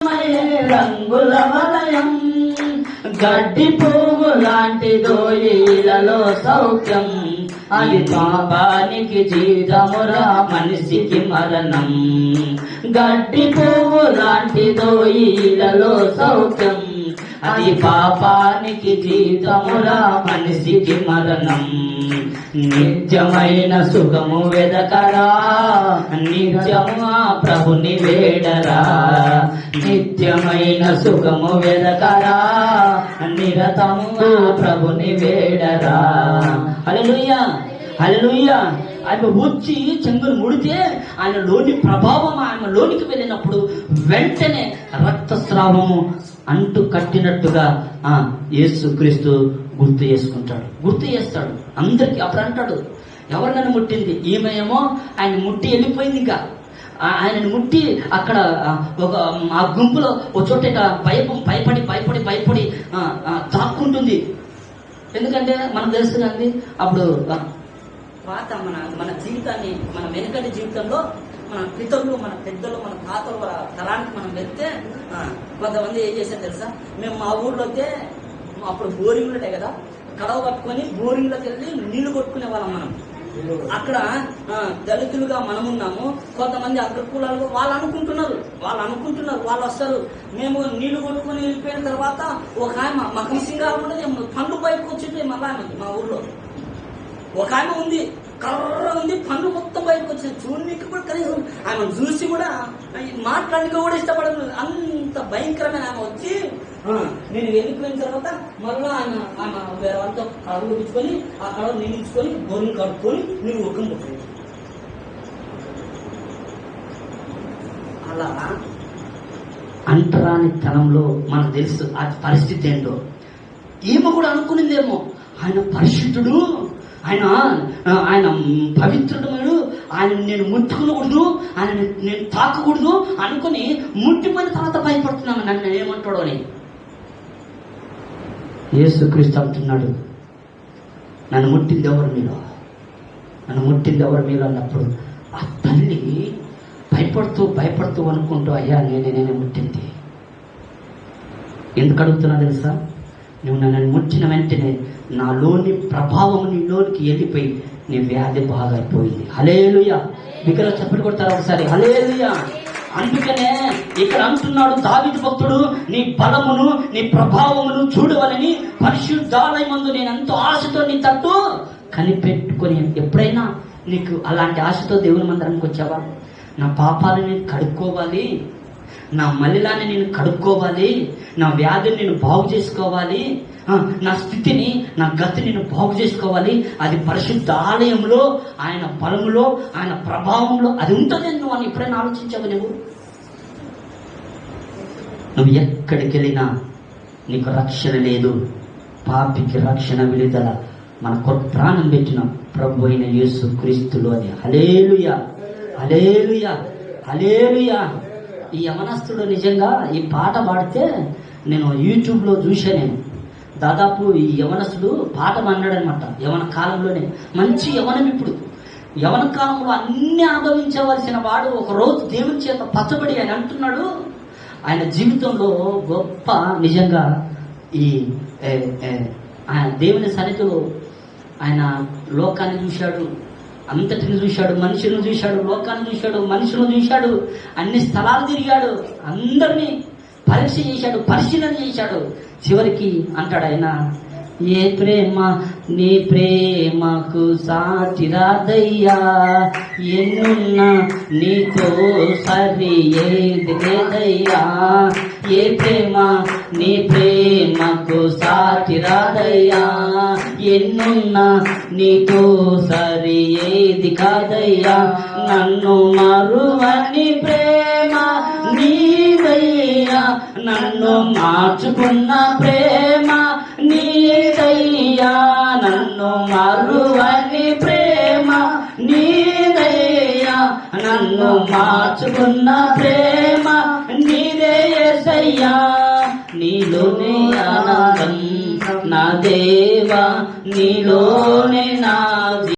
రంగుల వలయం గడ్డి పువ్వు లాంటిదో ఈలలో సౌఖ్యం. అది పాపానికి జీతమురా మనిషికి మరణం. గడ్డి పువ్వు లాంటిదో ఈలలో సౌఖ్యం. అది పాపానికి జీతమురా మనిషికి మరణం. నిత్యమైన సుఖము వెదకరా, నిత్యము ఆ ప్రభుని వేడరా. నిత్యమైన సుఖము వెదకరా, నిరతము ఆ ప్రభుని వేడరా. హల్లెలూయా, హల్లెలూయా. ఆయన వచ్చి చెంగును ముడితే ఆయనలోని ప్రభావం ఆయనలోనికి వెళ్ళినప్పుడు వెంటనే రక్తస్రావము అంటు కట్టినట్టుగా యేసుక్రీస్తు గుర్తు చేసుకుంటాడు, గుర్తు చేస్తాడు అందరికి. అప్పుడు అంటాడు, ఎవరినైనా ముట్టింది ఈమెమో ఆయన ముట్టి వెళ్ళిపోయింది. ఇంకా ఆయనను ముట్టి అక్కడ ఒక ఆ గుంపులో ఒక చోట భయపడి భయపడి భయపడి తాక్కుంటుంది. ఎందుకంటే మనకు తెలుసు కానీ అప్పుడు పాత మన జీవితాన్ని, మన వెనుకటి జీవితంలో మన పితరులు, మన పెద్దలు, మన తాతలు తరానికి మనం వెళ్తే కొంతమంది ఏం చేశారు తెలుసా? మేము మా ఊర్లో అయితే అప్పుడు బోరింగ్లు ఉంటాయి కదా, కడవ పట్టుకొని బోరింగ్లోకి వెళ్ళి నీళ్లు కొట్టుకునే వాళ్ళం మనం. అక్కడ దళితులుగా మనమున్నాము, కొంతమంది అగ్రకులాలు వాళ్ళు అనుకుంటున్నారు వాళ్ళు వస్తారు. మేము నీళ్లు కొట్టుకుని వెళ్ళిపోయిన తర్వాత ఒక ఆమె మాకు మిస్సింగ్ ఉండదు, పండ్లు బయటకు వచ్చింది. మళ్ళా మా ఊర్లో ఒక ఆమె ఉంది, కర్ర ఉంది, పండ్లు మొత్తం బయటకు వచ్చింది. చూడడానికి కూడా కనీసం ఆమె చూసి కూడా మాట్లాడడానికి కూడా ఇష్టపడదు. అంత భయంకరమైన ఆమె వచ్చి నేను వెళ్ళిపోయిన తర్వాత మరలా ఆమె వేరే వాళ్ళతో కడవలు పిచ్చుకొని ఆ కడవ నిలిచుకొని బోర్ని కడుక్కొని నీళ్ళు ఒక్కం పుట్టింది. అలా అంటరాని తనంలో మనకు తెలుసు ఆ పరిస్థితి ఏంటో. ఈమె కూడా అనుకునిందేమో, ఆయన పరిశుద్ధుడు, ఆయన పవిత్రుడు, ఆయన నేను ముట్టుకునకూడదు, ఆయన నేను తాకకూడదు అనుకుని ముట్టిపోయిన తర్వాత భయపడుతున్నాను నన్ను ఏమంటాడో అని. యేసుక్రీస్తు అంటున్నాడు, నన్ను ముట్టింది ఎవరు మీరు, నన్ను ముట్టింది ఎవరు మీరు అన్నప్పుడు ఆ తల్లి భయపడుతూ అనుకుంటూ, అయ్యా నేనే ముట్టింది. ఎందుకు అడుగుతున్నా తెలుసా? నువ్వు నన్ను ముట్టిన వెంటనే నాలోని ప్రభావం నీలోనికి వెళ్ళిపోయి నీ వ్యాధి బాగా అయిపోయింది. హల్లెలూయా. ఇక్కడ చప్పటి కొడతారు ఒకసారి, హల్లెలూయా. అందుకనే ఇక్కడ అంటున్నాడు దావీదు భక్తుడు, నీ బలమును నీ ప్రభావమును చూడవలని పరిశుద్ధాలయమందు నేను ఎంతో ఆశతో నీ తట్టు కనిపెట్టుకొని. ఎప్పుడైనా నీకు అలాంటి ఆశతో దేవుని మందిరానికి వచ్చావా? నా పాపాలను నేను కడుక్కోవాలి, నా మలిలాన్ని నేను కడుక్కోవాలి, నా వ్యాధిని నేను బాగు చేసుకోవాలి, నా స్థితిని, నా గతిని నేను బాగు చేసుకోవాలి. అది పరిశుద్ధ ఆలయంలో, ఆయన బలములో, ఆయన ప్రభావంలో అది ఉంటుంది. నువ్వు అని ఎప్పుడైనా ఆలోచించావు? నువ్వు ఎక్కడికి వెళ్ళినా నీకు రక్షణ లేదు. పాపికి రక్షణ విడుదల మన కొత్త ప్రాణం పెట్టిన ప్రభు అయిన యేసుక్రీస్తులో అని. హల్లెలూయా, హల్లెలూయా, హల్లెలూయా. ఈ యవనస్తుడు నిజంగా ఈ పాట పాడితే నేను యూట్యూబ్లో చూసా. నేను దాదాపు ఈ యవనస్తుడు పాట పాడినాడనమాట. యవన కాలంలోనే మంచి యవనం. ఇప్పుడు యవన కాలంలో అన్ని అనుభవించవలసిన వాడు ఒక రోజు దేవుని చేత పచ్చబడి ఆయన అంటున్నాడు, ఆయన జీవితంలో గొప్ప నిజంగా ఈ ఆయన దేవుని సన్నిధిలో ఆయన లోకాన్ని చూశాడు, అంతటిని చూశాడు, మనుషులను చూశాడు, లోకాన్ని చూశాడు, మనుషులను చూశాడు, అన్ని స్థలాలు తిరిగాడు, అందరినీ పరీక్ష చేశాడు, పరిశీలన చేశాడు. చివరికి అంటాడు ఆయన, ఏ ప్రేమ నీ ప్రేమకు సాటి రాదయ్యా, ఎన్నున్నా నీతో సరి ఏది లేదయ్యా. ఏ ప్రేమ నీ ప్రేమకు సాటి రాదయ్యా, ఎన్నున్నా నీతో సరి ఏది కాదయ్యా. నన్ను మరువని ప్రేమ నీదయ్యా, నన్ను మార్చుకున్న ప్రేమ నీదయ్యా. నన్ను మరువని ప్రేమ నీదయ్యా, నన్ను మార్చుకున్న ప్రేమ నీదే యేసయ్యా. నీలోనే ఆనందం నా దేవా, నీలోనే నా